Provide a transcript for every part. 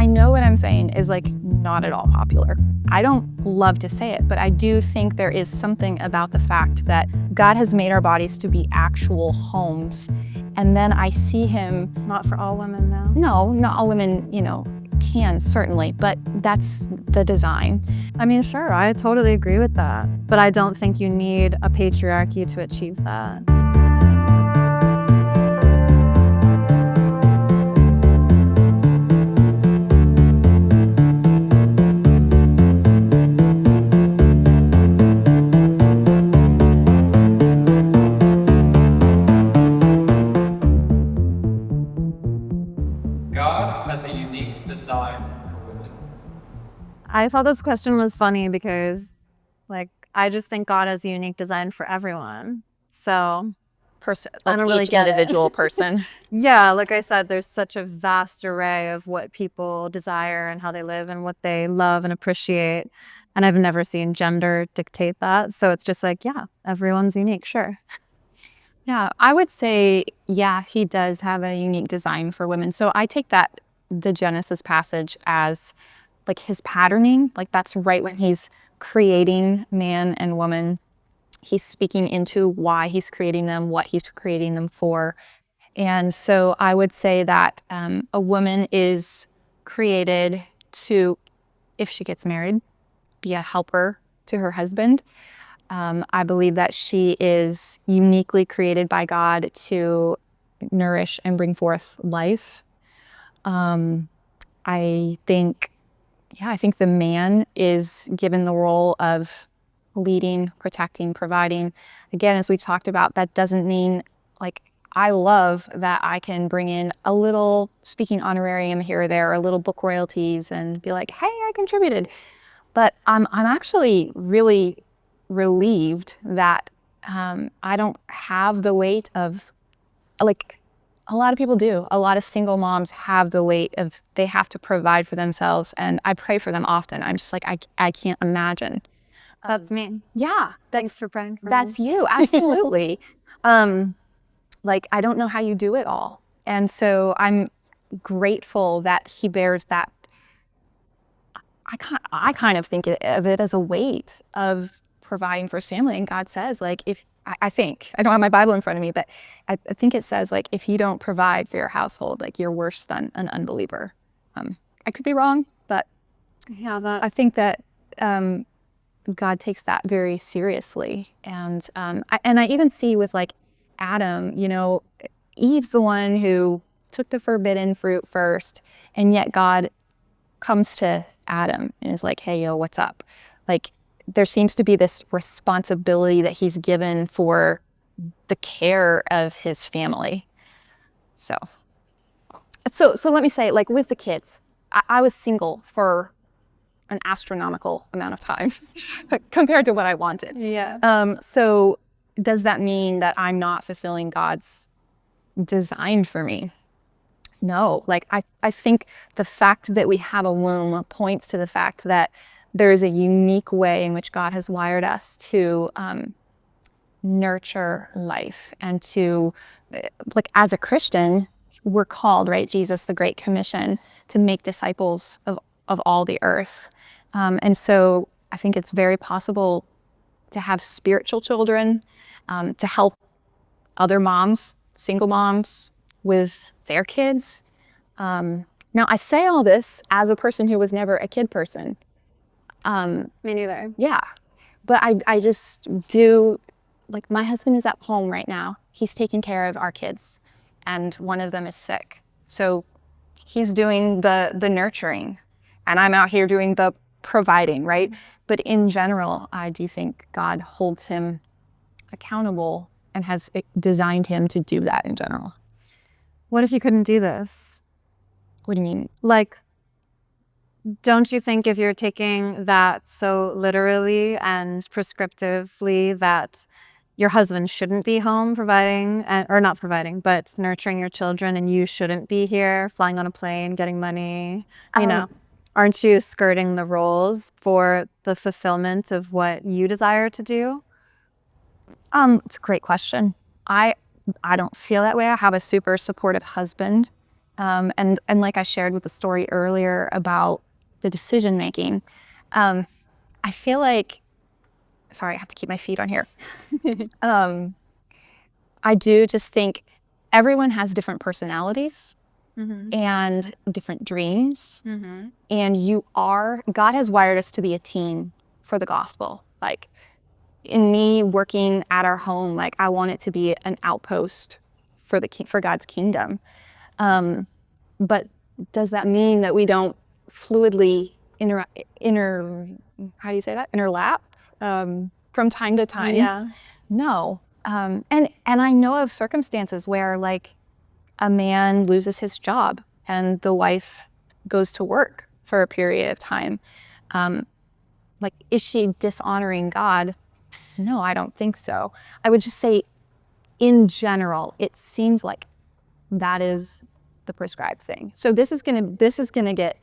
know what I'm saying is like not at all popular. I don't love to say it, but I do think there is something about the fact that God has made our bodies to be actual homes. And then I see him. Not for all women, though. No, not all women, can certainly, but that's the design. I mean, sure, I totally agree with that. But I don't think you need a patriarchy to achieve that. God has a unique design for women. I thought this question was funny because, I just think God has a unique design for everyone. So, Person, I don't really each get it. individual person. yeah, like I said, there's such a vast array of what people desire and how they live and what they love and appreciate. And I've never seen gender dictate that. So it's just like, yeah, everyone's unique, sure. Yeah, I would say, yeah, he does have a unique design for women. So I take the Genesis passage as like his patterning, like that's right when he's creating man and woman. He's speaking into why he's creating them, what he's creating them for. And so I would say that a woman is created to, if she gets married, be a helper to her husband. I believe that she is uniquely created by God to nourish and bring forth life. I think the man is given the role of leading, protecting, providing. Again, as we've talked about, that doesn't mean I love that I can bring in a little speaking honorarium here or there, or a little book royalties and be like, hey, I contributed. But I'm actually really relieved that I don't have the weight of, a lot of people do. A lot of single moms have the weight of they have to provide for themselves, and I pray for them often. I'm just like, I can't imagine. That's me. Yeah. Thanks for praying for me. That's you. Absolutely. I don't know how you do it all. And so I'm grateful that he bears that. I kind of think of it as a weight of providing for his family. And God says, I think, I don't have my Bible in front of me, but I think it says, if you don't provide for your household, you're worse than an unbeliever. I could be wrong, but yeah, I think that God takes that very seriously. And I even see with Adam, Eve's the one who took the forbidden fruit first, and yet God comes to Adam and is like, hey, yo, what's up? There seems to be this responsibility that he's given for the care of his family. So let me say, with the kids, I was single for an astronomical amount of time compared to what I wanted. Yeah. So does that mean that I'm not fulfilling God's design for me? No. I think the fact that we have a womb points to the fact that there is a unique way in which God has wired us to nurture life and to, as a Christian, we're called, right? Jesus, the Great Commission, to make disciples of all the earth. And so I think it's very possible to have spiritual children, to help other moms, single moms, with their kids. Now, I say all this as a person who was never a kid person. Me neither. Yeah. But I just do, my husband is at home right now. He's taking care of our kids, and one of them is sick. So he's doing the nurturing, and I'm out here doing the providing, right? But in general, I do think God holds him accountable and has designed him to do that in general. What if you couldn't do this? What do you mean? Don't you think if you're taking that so literally and prescriptively that your husband shouldn't be home providing, or not providing, but nurturing your children, and you shouldn't be here flying on a plane, getting money, aren't you skirting the roles for the fulfillment of what you desire to do? It's a great question. I don't feel that way. I have a super supportive husband. And like I shared with the story earlier about the decision making, I feel like, sorry, I have to keep my feet on here. I do just think everyone has different personalities and different dreams. And God has wired us to be a team for the gospel. Like in me working at our home, like I want it to be an outpost for God's kingdom. But does that mean that we don't fluidly how do you say that? Interlap from time to time? Yeah. No. And I know of circumstances where like a man loses his job and the wife goes to work for a period of time. Like, is she dishonoring God? No, I don't think so. I would just say, in general, it seems like that is the prescribed thing. So this is gonna get,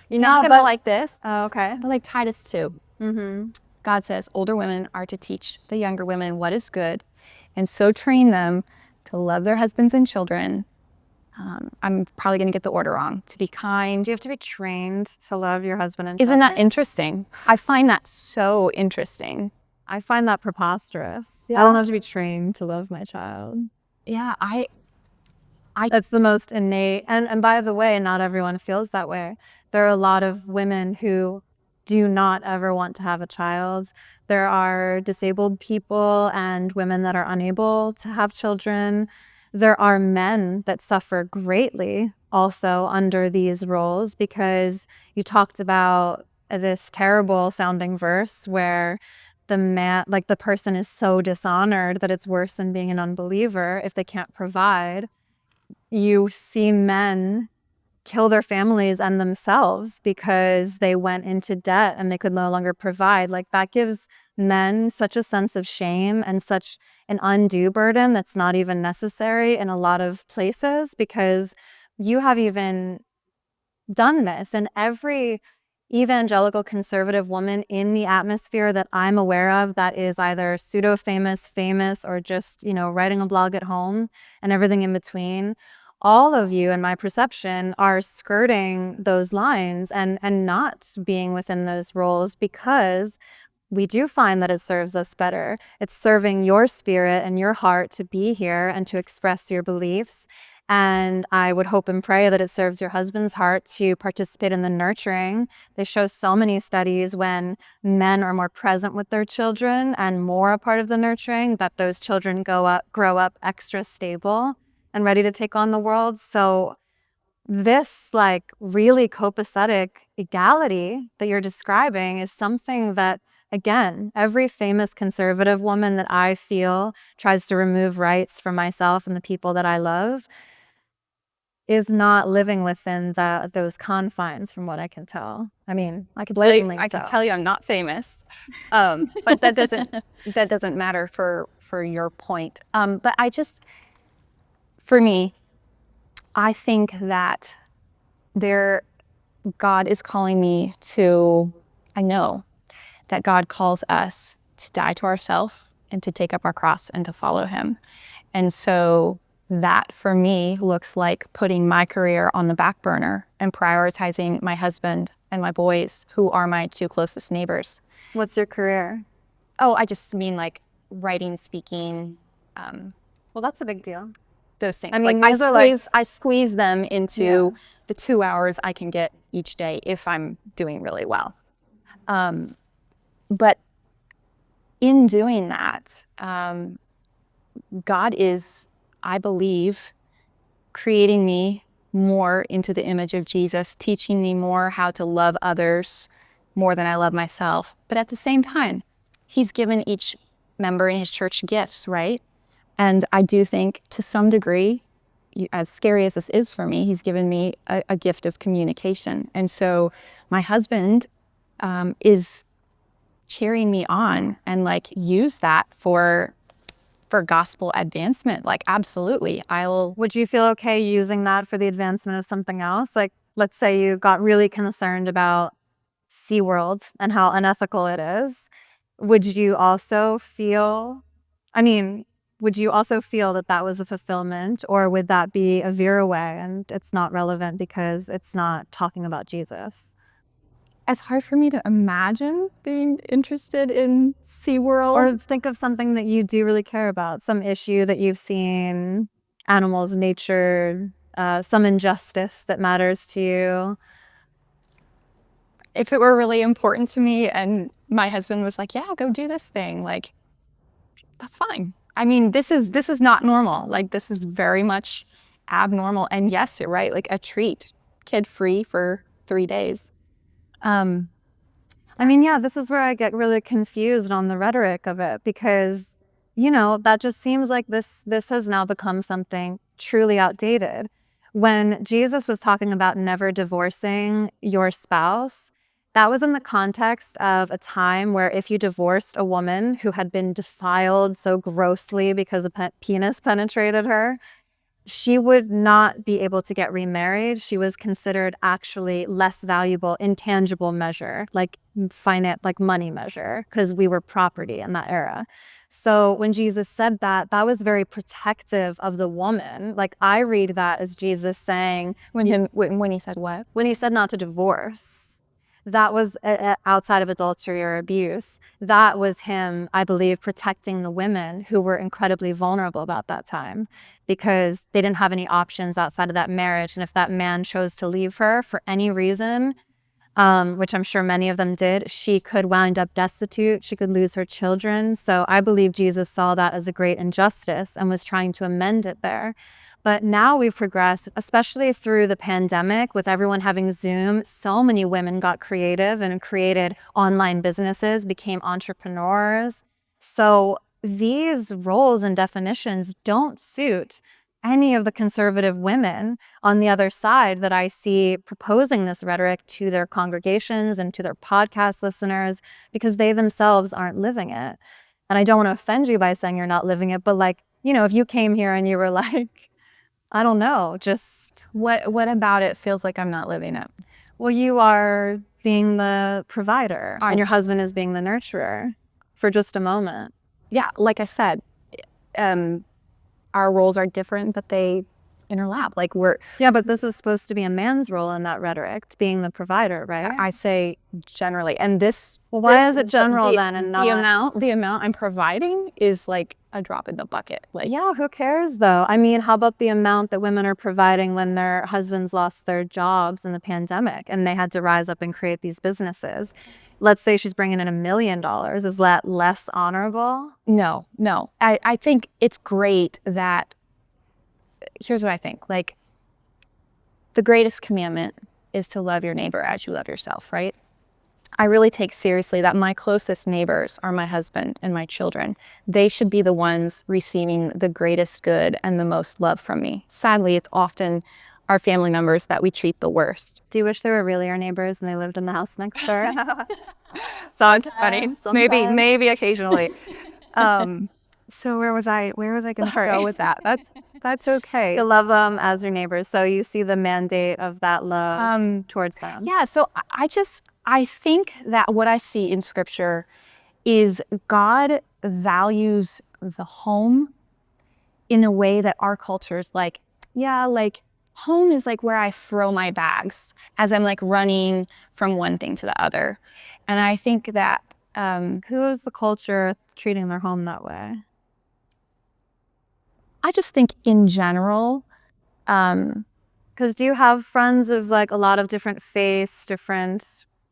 you're not gonna like this, Oh, okay. but like Titus 2. God says older women are to teach the younger women what is good, and so train them to love their husbands and children. I'm probably going to get the order wrong. To be kind. Do you have to be trained to love your husband and Isn't that children? interesting? I find that so interesting. I find that preposterous. Yeah. I don't have to be trained to love my child. Yeah, That's the most innate. And by the way, not everyone feels that way. There are a lot of women who do not ever want to have a child. There are disabled people and women that are unable to have children. There are men that suffer greatly also under these roles, because you talked about this terrible sounding verse where the man, like the person is so dishonored that it's worse than being an unbeliever if they can't provide. You see men kill their families and themselves because they went into debt and they could no longer provide. Like, that gives men such a sense of shame and such an undue burden that's not even necessary in a lot of places, because you have even done this. And every evangelical conservative woman in the atmosphere that I'm aware of that is either pseudo famous, or just, writing a blog at home and everything in between, all of you, in my perception, are skirting those lines and not being within those roles, because we do find that it serves us better. It's serving your spirit and your heart to be here and to express your beliefs. And I would hope and pray that it serves your husband's heart to participate in the nurturing. They show so many studies when men are more present with their children and more a part of the nurturing, that those children grow up extra stable and ready to take on the world. So this like really copacetic equality that you're describing is something that, again, every famous conservative woman that I feel tries to remove rights from myself and the people that I love is not living within those confines, from what I can tell. I mean, I could blatantly I can tell you I'm not famous, but that doesn't matter for your point. But for me, I think that God is calling me to. I know that God calls us to die to ourselves and to take up our cross and to follow Him. And so that for me looks like putting my career on the back burner and prioritizing my husband and my boys, who are my two closest neighbors. What's your career? Oh, I just mean like writing, speaking, Well, that's a big deal. those things. I mean, like these are like, I squeeze them into the 2 hours I can get each day if I'm doing really well. But in doing that, God is, I believe, creating me more into the image of Jesus, teaching me more how to love others more than I love myself. But at the same time, He's given each member in His church gifts, right? And I do think to some degree, as scary as this is for me, He's given me a gift of communication. And so my husband is cheering me on and like use that for gospel advancement. Like, absolutely. Would you feel okay using that for the advancement of something else? Like, let's say you got really concerned about SeaWorld and how unethical it is. Would you also feel, I mean, would you also feel that that was a fulfillment, or would that be a veer away and it's not relevant because it's not talking about Jesus? It's hard for me to imagine being interested in SeaWorld. Or think of something that you do really care about, some issue that you've seen, animals, nature, some injustice that matters to you. If it were really important to me and my husband was like, yeah, go do this thing, like, that's fine. I mean, this is not normal. Like, this is very much abnormal. And yes, you're right, like a treat, kid free for 3 days. I mean, yeah, this is where I get really confused on the rhetoric of it, because, you know, that just seems like this has now become something truly outdated. When Jesus was talking about never divorcing your spouse, that was in the context of a time where if you divorced a woman who had been defiled so grossly because a penis penetrated her, she would not be able to get remarried. She was considered actually less valuable, intangible measure, like finite, like money measure, because we were property in that era. So when Jesus said that, that was very protective of the woman. Like, I read that as Jesus saying, When he said what? when he said not to divorce, that was outside of adultery or abuse. That was him, I believe, protecting the women who were incredibly vulnerable about that time, because they didn't have any options outside of that marriage. And if that man chose to leave her for any reason, which I'm sure many of them did, she could wind up destitute. She could lose her children. So I believe Jesus saw that as a great injustice and was trying to amend it there. But now we've progressed, especially through the pandemic, with everyone having Zoom. So many women got creative and created online businesses, became entrepreneurs. So these roles and definitions don't suit any of the conservative women on the other side that I see proposing this rhetoric to their congregations and to their podcast listeners, because they themselves aren't living it. And I don't want to offend you by saying you're not living it, but, like, you know, if you came here and you were like, I don't know, just What about it feels like I'm not living it? well, you are being the provider and your husband is being the nurturer for just a moment. Yeah, like I said, our roles are different, but they interlap. Like, Yeah, but this is supposed to be a man's role in that rhetoric, being the provider, right? I say generally, and this. Well, why is it general then and not? The amount I'm providing is like a drop in the bucket. Like, Yeah, who cares though? I mean, how about the amount that women are providing when their husbands lost their jobs in the pandemic and they had to rise up and create these businesses? Let's say she's bringing in $1 million. Is that less honorable? no. I think it's great that. Here's what I think. Like, the greatest commandment is to love your neighbor as you love yourself, right? I really take seriously that my closest neighbors are my husband and my children. They should be the ones receiving the greatest good and the most love from me. Sadly, it's often our family members that we treat the worst. Do you wish they were really our neighbors and they lived in the house next door? Sometimes. Sometimes. Maybe occasionally. So where was I going to go with that? That's okay. You love them as your neighbors, so you see the mandate of that love towards them. Yeah, so I think that what I see in scripture is God values the home in a way that our culture's like, yeah, like home is like where I throw my bags as I'm like running from one thing to the other. And I think that Who is the culture treating their home that way? I just think in general, Because do you have friends of like a lot of different faiths,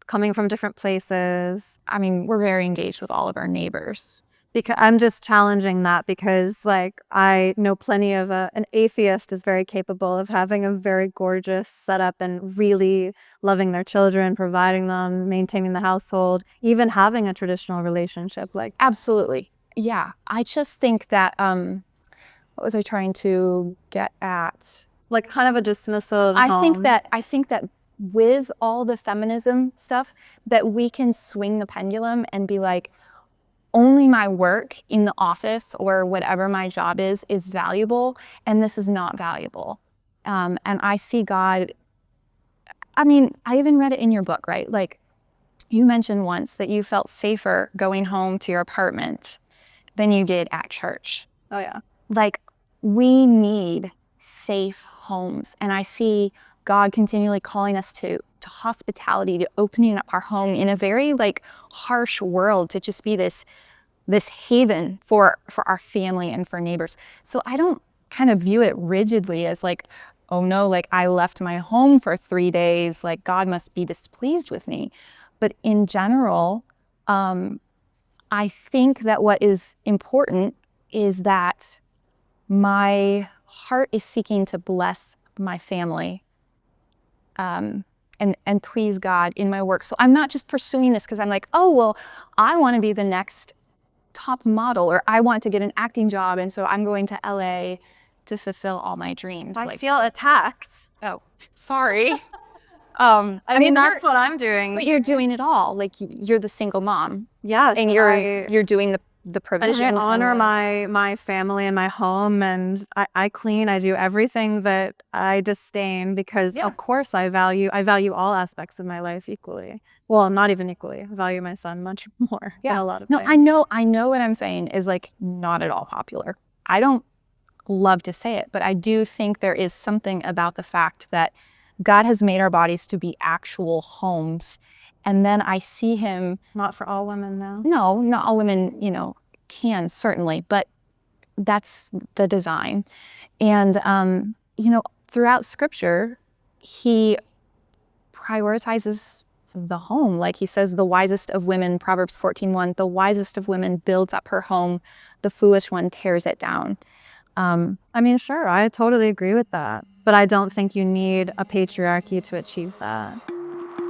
coming from different places? I mean, we're very engaged with all of our neighbors. Because I'm just challenging that, because like I know plenty of an atheist is very capable of having a very gorgeous setup and really loving their children, providing them, maintaining the household, even having a traditional relationship like that. Absolutely. Yeah. I just think that, what was I trying to get at? Like kind of a dismissal of I home. think that with all the feminism stuff, that we can swing the pendulum and be like, only my work in the office or whatever my job is valuable, and this is not valuable. And I see God, I mean, I even read it in your book, right? Like, you mentioned once that you felt safer going home to your apartment than you did at church. Oh yeah. Like, we need safe homes. And I see God continually calling us to hospitality, to opening up our home in a very like harsh world, to just be this haven for our family and for neighbors. So I don't kind of view it rigidly as like, oh no, like I left my home for 3 days, like God must be displeased with me. But in general, I think that what is important is that my heart is seeking to bless my family, and please God in my work. So I'm not just pursuing this because I'm like, oh, well, I want to be the next top model, or I want to get an acting job, and so I'm going to LA to fulfill all my dreams. I Like, feel attacked. oh, sorry. I mean, that's what I'm doing. But you're doing it all. Like, you're the single mom, Yes, and you're doing the provision. I honor my family and my home, and I clean. I do everything that I disdain because, Yeah. of course, I value all aspects of my life equally. Well, not even equally. I value my son much more than a lot of No, things. I know what I'm saying is like not at all popular. I don't love to say it, but I do think there is something about the fact that God has made our bodies to be actual homes. And then I see him, Not for all women, though. no, not all women, can certainly, but that's the design. And, throughout scripture, he prioritizes the home. Like he says, the wisest of women, Proverbs 14:1, the wisest of women builds up her home, the foolish one tears it down. I mean, sure, I totally agree with that. But I don't think you need a patriarchy to achieve that.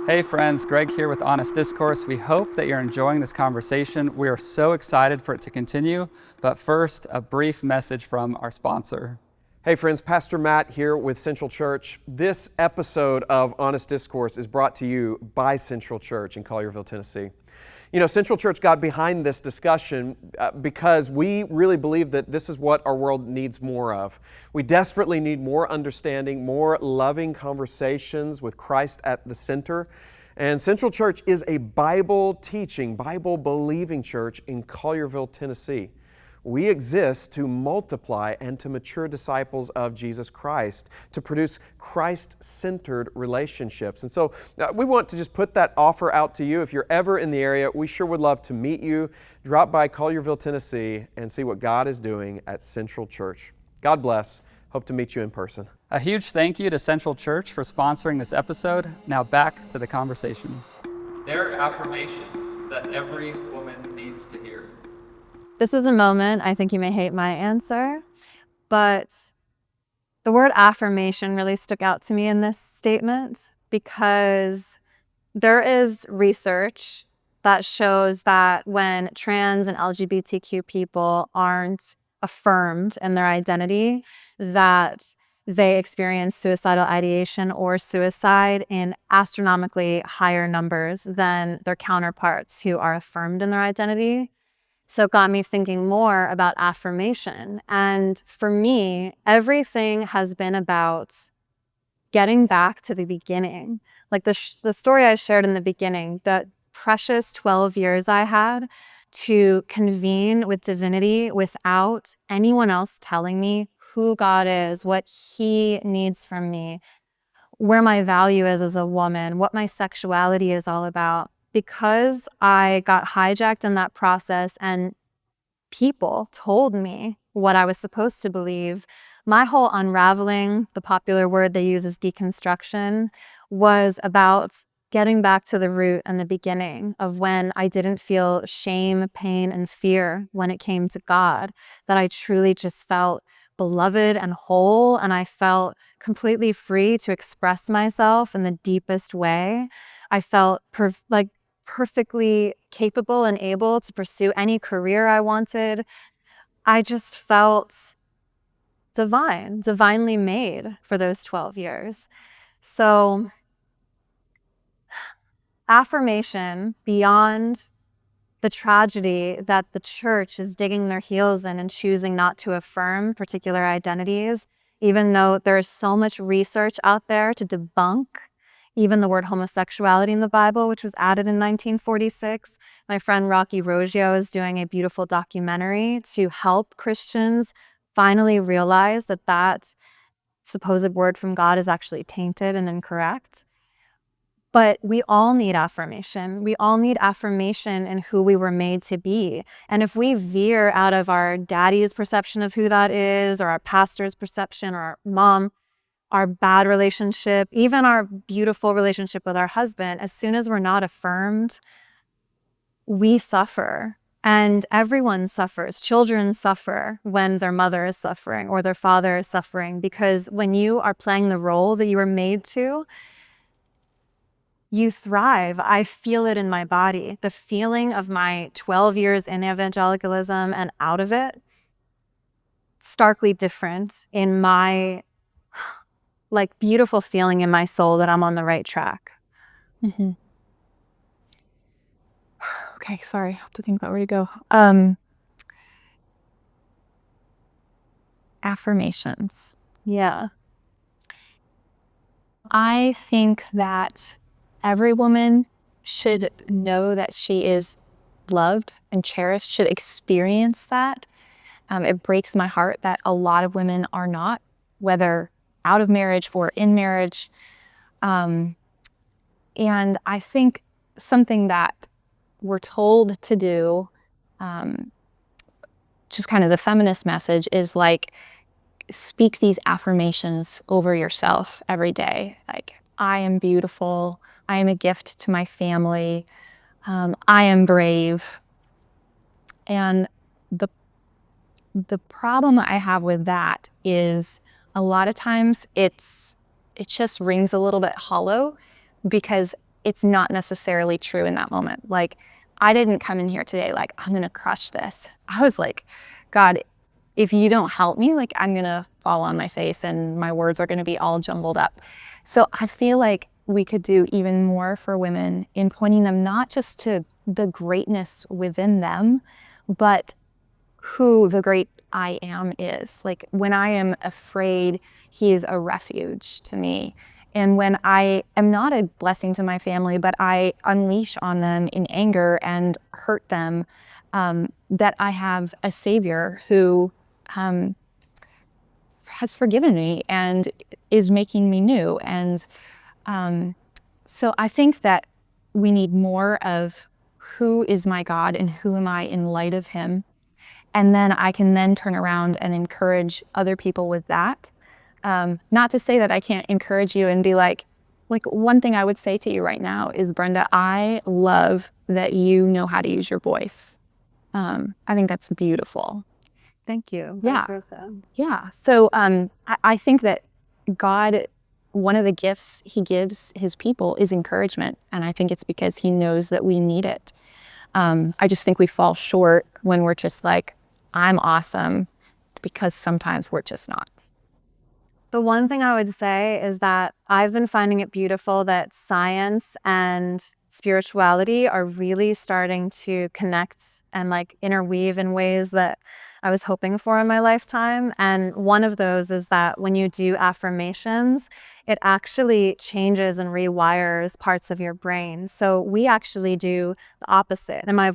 Hey friends, Greg here with Honest Discourse. We hope that you're enjoying this conversation. We are so excited for it to continue. But first, a brief message from our sponsor. Hey friends, Pastor Matt here with Central Church. This episode of Honest Discourse is brought to you by Central Church in Collierville, Tennessee. Central Church got behind this discussion because we really believe that this is what our world needs more of. We desperately need more understanding, more loving conversations with Christ at the center. And Central Church is a Bible-teaching, Bible-believing church in Collierville, Tennessee. We exist to multiply and to mature disciples of Jesus Christ, to produce Christ-centered relationships. And so we want to just put that offer out to you. If you're ever in the area, we sure would love to meet you. Drop by Collierville, Tennessee, and see what God is doing at Central Church. God bless. Hope to meet you in person. A huge thank you to Central Church for sponsoring this episode. Now back to the conversation. There are affirmations that every woman needs to hear. This is a moment, I think you may hate my answer, but the word affirmation really stuck out to me in this statement because there is research that shows that when trans and LGBTQ people aren't affirmed in their identity, that they experience suicidal ideation or suicide in astronomically higher numbers than their counterparts who are affirmed in their identity. So it got me thinking more about affirmation. And for me, everything has been about getting back to the beginning. Like the story I shared in the beginning, that precious 12 years I had to convene with divinity without anyone else telling me who God is, what he needs from me, where my value is as a woman, what my sexuality is all about. Because I got hijacked in that process and people told me what I was supposed to believe, my whole unraveling, the popular word they use is deconstruction, was about getting back to the root and the beginning of when I didn't feel shame, pain, and fear when it came to God, that I truly just felt beloved and whole, and I felt completely free to express myself in the deepest way. I felt perfectly capable and able to pursue any career I wanted. I just felt divinely made for those 12 years. So affirmation beyond the tragedy that the church is digging their heels in and choosing not to affirm particular identities, even though there's so much research out there to debunk, even the word homosexuality in the Bible, which was added in 1946. My friend Rocky Roggio is doing a beautiful documentary to help Christians finally realize that that supposed word from God is actually tainted and incorrect. But we all need affirmation. We all need affirmation in who we were made to be. And if we veer out of our daddy's perception of who that is, or our pastor's perception, or our mom, our bad relationship, even our beautiful relationship with our husband, as soon as we're not affirmed, we suffer. And everyone suffers. Children suffer when their mother is suffering or their father is suffering, because when you are playing the role that you were made to, you thrive. I feel it in my body. The feeling of my 12 years in evangelicalism and out of it, starkly different in my like beautiful feeling in my soul that I'm on the right track. Mm-hmm. Okay, sorry, I have to think about where to go. Affirmations. Yeah. I think that every woman should know that she is loved and cherished, should experience that. It breaks my heart that a lot of women are not, whether out of marriage or in marriage. And I think something that we're told to do, just kind of the feminist message, is like, speak these affirmations over yourself every day. Like, I am beautiful. I am a gift to my family. I am brave. And the the problem I have with that is a lot of times it just rings a little bit hollow because it's not necessarily true in that moment. Like, I didn't come in here today like, I'm going to crush this. I was like, God, if you don't help me, like, I'm going to fall on my face and my words are going to be all jumbled up. So I feel like we could do even more for women in pointing them not just to the greatness within them, but who the great I am is. Like, when I am afraid, he is a refuge to me. And when I am not a blessing to my family, but I unleash on them in anger and hurt them, that I have a savior who has forgiven me and is making me new. And so I think that we need more of who is my God and who am I in light of him. And then I can then turn around and encourage other people with that. Not to say that I can't encourage you and be like one thing I would say to you right now is, Brenda, I love that you know how to use your voice. I think that's beautiful. Thank you. Yeah. Vice versa. Yeah. So I think that God, one of the gifts he gives his people is encouragement. And I think it's because he knows that we need it. I just think we fall short when we're just like, I'm awesome, because sometimes we're just not. The one thing I would say is that I've been finding it beautiful that science and spirituality are really starting to connect and like interweave in ways that I was hoping for in my lifetime. And one of those is that when you do affirmations, it actually changes and rewires parts of your brain. So we actually do the opposite. In my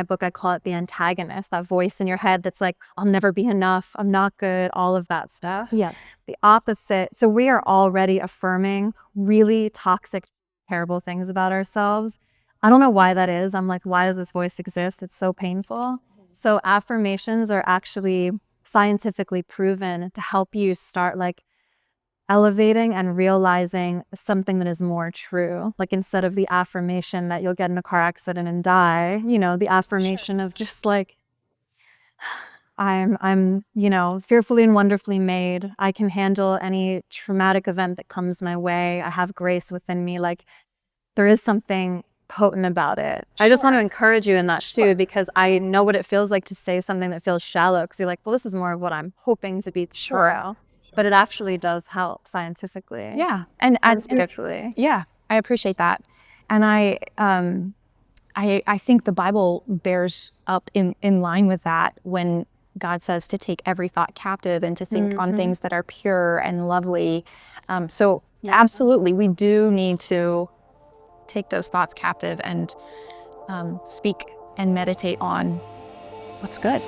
book, I call it the antagonist, that voice in your head that's like, I'll never be enough, I'm not good, all of that stuff. Yeah. The opposite. So we are already affirming really toxic, terrible things about ourselves. I don't know why that is. I'm like, why does this voice exist? It's so painful. So affirmations are actually scientifically proven to help you start like elevating and realizing something that is more true. Like, instead of the affirmation that you'll get in a car accident and die, the affirmation of just like, I'm, fearfully and wonderfully made. I can handle any traumatic event that comes my way. I have grace within me. Like, there is something potent about it. I just want to encourage you in that too, because I know what it feels like to say something that feels shallow, because you're like, well, this is more of what I'm hoping to be true. But it actually does help scientifically. Yeah. And spiritually. Yeah, I appreciate that. And I think the Bible bears up in line with that when God says to take every thought captive and to think on things that are pure and lovely. So Absolutely. We do need to take those thoughts captive and speak and meditate on what's good.